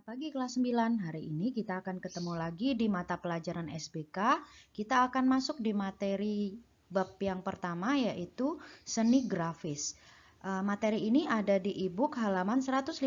Selamat pagi kelas 9. Hari ini kita akan ketemu lagi di mata pelajaran SBK. Kita akan masuk di materi bab yang pertama yaitu seni grafis. Materi ini ada di e-book halaman 152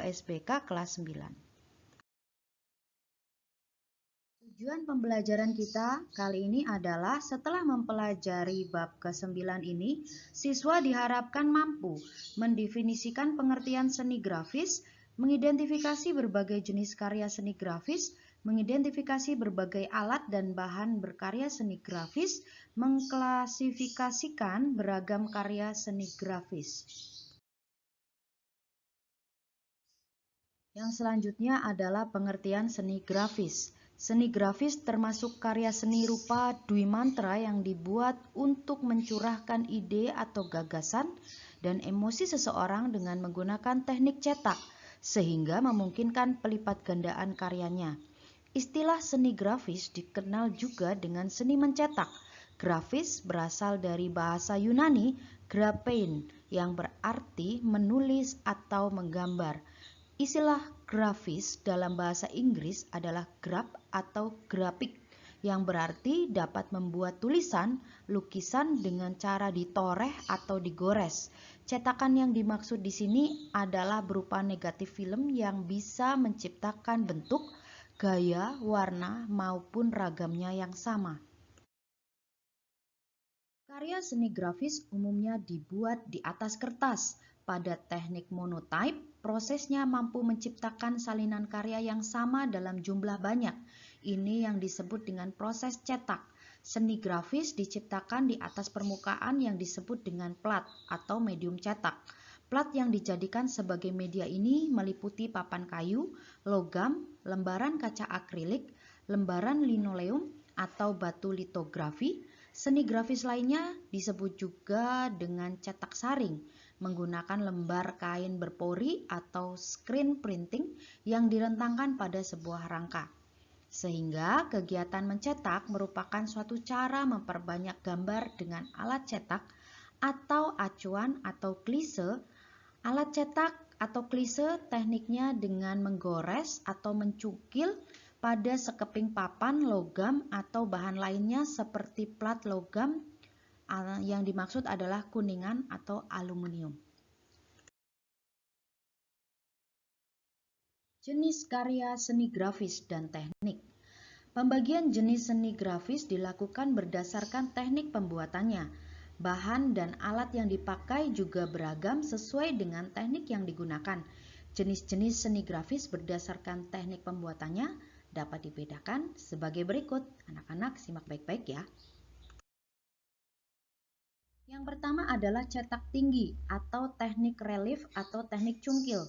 SBK kelas 9. Tujuan pembelajaran kita kali ini adalah setelah mempelajari bab ke-9 ini, siswa diharapkan mampu mendefinisikan pengertian seni grafis, mengidentifikasi berbagai jenis karya seni grafis, mengidentifikasi berbagai alat dan bahan berkarya seni grafis, mengklasifikasikan beragam karya seni grafis. Yang selanjutnya adalah pengertian seni grafis. Seni grafis termasuk karya seni rupa dwi mantra yang dibuat untuk mencurahkan ide atau gagasan dan emosi seseorang dengan menggunakan teknik cetak, sehingga memungkinkan pelipat gandaan karyanya. Istilah seni grafis dikenal juga dengan seni mencetak. Grafis berasal dari bahasa Yunani graphein yang berarti menulis atau menggambar. Istilah grafis dalam bahasa Inggris adalah graph atau grafik yang berarti dapat membuat tulisan, lukisan dengan cara ditoreh atau digores. Cetakan yang dimaksud di sini adalah berupa negatif film yang bisa menciptakan bentuk, gaya, warna maupun ragamnya yang sama. Karya seni grafis umumnya dibuat di atas kertas. Pada teknik monotype, prosesnya mampu menciptakan salinan karya yang sama dalam jumlah banyak. Ini yang disebut dengan proses cetak. Seni grafis diciptakan di atas permukaan yang disebut dengan plat atau medium cetak. Plat yang dijadikan sebagai media ini meliputi papan kayu, logam, lembaran kaca akrilik, lembaran linoleum atau batu litografi. Seni grafis lainnya disebut juga dengan cetak saring, menggunakan lembar kain berpori atau screen printing yang direntangkan pada sebuah rangka. Sehingga kegiatan mencetak merupakan suatu cara memperbanyak gambar dengan alat cetak atau acuan atau klise. Alat cetak atau klise tekniknya dengan menggores atau mencukil pada sekeping papan logam atau bahan lainnya seperti plat logam yang dimaksud adalah kuningan atau aluminium. Jenis karya seni grafis dan teknik. Pembagian jenis seni grafis dilakukan berdasarkan teknik pembuatannya. Bahan dan alat yang dipakai juga beragam sesuai dengan teknik yang digunakan. Jenis-jenis seni grafis berdasarkan teknik pembuatannya dapat dibedakan sebagai berikut. Anak-anak simak baik-baik ya. Yang pertama adalah cetak tinggi atau teknik relief atau teknik cungkil.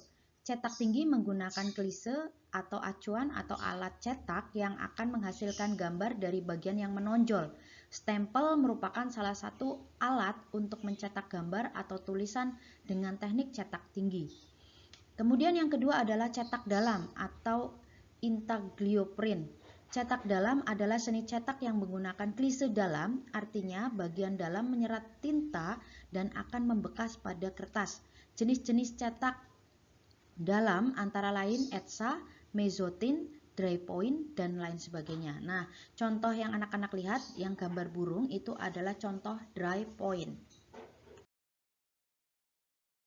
Cetak tinggi menggunakan klise atau acuan atau alat cetak yang akan menghasilkan gambar dari bagian yang menonjol. Stempel merupakan salah satu alat untuk mencetak gambar atau tulisan dengan teknik cetak tinggi. Kemudian yang kedua adalah cetak dalam atau intaglio-print. Cetak dalam adalah seni cetak yang menggunakan klise dalam, artinya bagian dalam menyerap tinta dan akan membekas pada kertas. Jenis-jenis cetak dalam antara lain etsa, mezzotint, dry point, dan lain sebagainya. Nah, contoh yang anak-anak lihat, yang gambar burung itu adalah contoh dry point.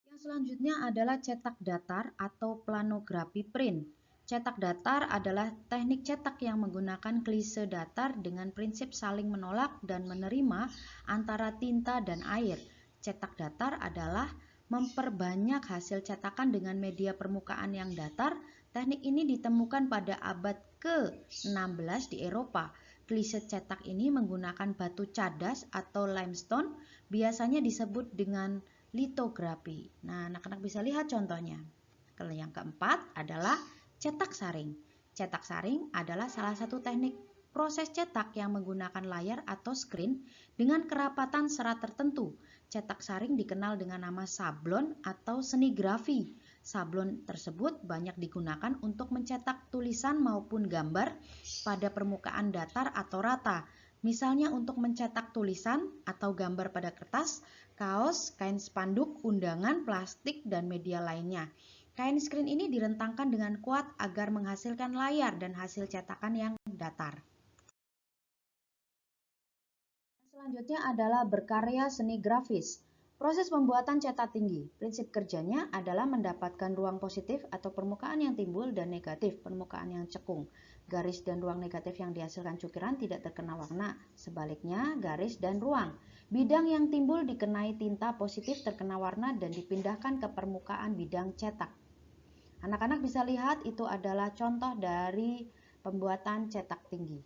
Yang selanjutnya adalah cetak datar atau planografi print. Cetak datar adalah teknik cetak yang menggunakan klise datar dengan prinsip saling menolak dan menerima antara tinta dan air. Cetak datar adalah memperbanyak hasil cetakan dengan media permukaan yang datar. Teknik ini ditemukan pada abad ke-16 di Eropa. Klise cetak ini menggunakan batu cadas atau limestone, biasanya disebut dengan litografi. Nah, anak-anak bisa lihat contohnya. Kalau yang keempat adalah cetak saring. Cetak saring adalah salah satu teknik proses cetak yang menggunakan layar atau screen dengan kerapatan serat tertentu. Cetak saring dikenal dengan nama sablon atau seni grafi. Sablon tersebut banyak digunakan untuk mencetak tulisan maupun gambar pada permukaan datar atau rata. Misalnya untuk mencetak tulisan atau gambar pada kertas, kaos, kain spanduk, undangan, plastik, dan media lainnya. Kain screen ini direntangkan dengan kuat agar menghasilkan layar dan hasil cetakan yang datar. Selanjutnya adalah berkarya seni grafis. Proses pembuatan cetak tinggi. Prinsip kerjanya adalah mendapatkan ruang positif atau permukaan yang timbul dan negatif, permukaan yang cekung. Garis dan ruang negatif yang dihasilkan cukiran tidak terkena warna. Sebaliknya, garis dan ruang. Bidang yang timbul dikenai tinta positif terkena warna dan dipindahkan ke permukaan bidang cetak. Anak-anak bisa lihat itu adalah contoh dari pembuatan cetak tinggi.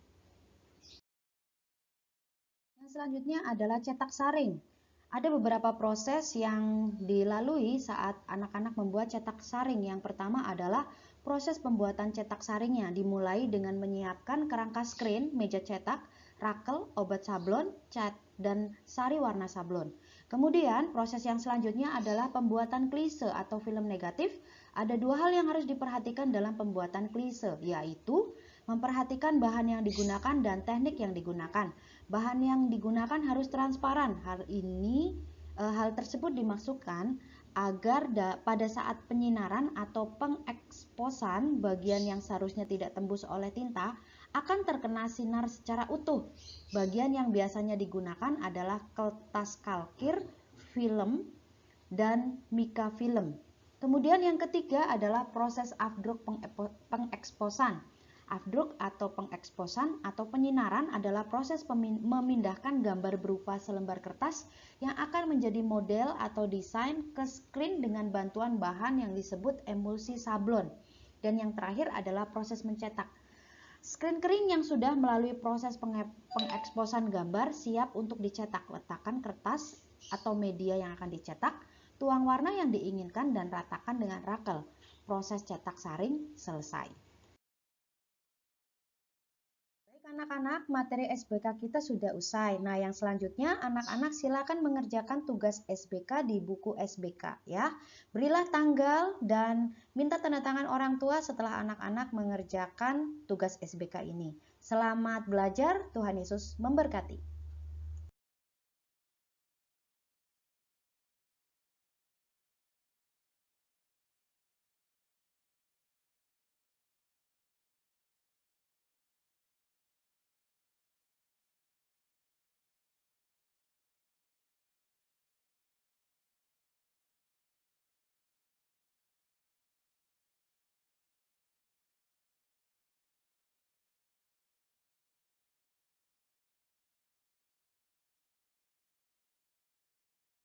Yang selanjutnya adalah cetak saring. Ada beberapa proses yang dilalui saat anak-anak membuat cetak saring. Yang pertama adalah proses pembuatan cetak saringnya, dimulai dengan menyiapkan kerangka screen, meja cetak, rakel, obat sablon, cat, dan sari warna sablon. Kemudian proses yang selanjutnya adalah pembuatan klise atau film negatif. Ada dua hal yang harus diperhatikan dalam pembuatan klise, yaitu memperhatikan bahan yang digunakan dan teknik yang digunakan. Bahan yang digunakan harus transparan. Hal tersebut dimaksudkan agar pada saat penyinaran atau pengeksposan bagian yang seharusnya tidak tembus oleh tinta akan terkena sinar secara utuh. Bagian yang biasanya digunakan adalah kertas kalkir, film, dan mika film. Kemudian yang ketiga adalah proses afdruk pengeksposan. Afdruk atau pengeksposan atau penyinaran adalah proses memindahkan gambar berupa selembar kertas yang akan menjadi model atau desain ke screen dengan bantuan bahan yang disebut emulsi sablon. Dan yang terakhir adalah proses mencetak. Screen kering yang sudah melalui proses pengeksposan gambar siap untuk dicetak. Letakkan kertas atau media yang akan dicetak, tuang warna yang diinginkan dan ratakan dengan rakel. Proses cetak saring selesai. Baik anak-anak, materi SBK kita sudah usai. Nah, yang selanjutnya anak-anak silakan mengerjakan tugas SBK di buku SBK ya. Berilah tanggal dan minta tanda tangan orang tua setelah anak-anak mengerjakan tugas SBK ini. Selamat belajar, Tuhan Yesus memberkati.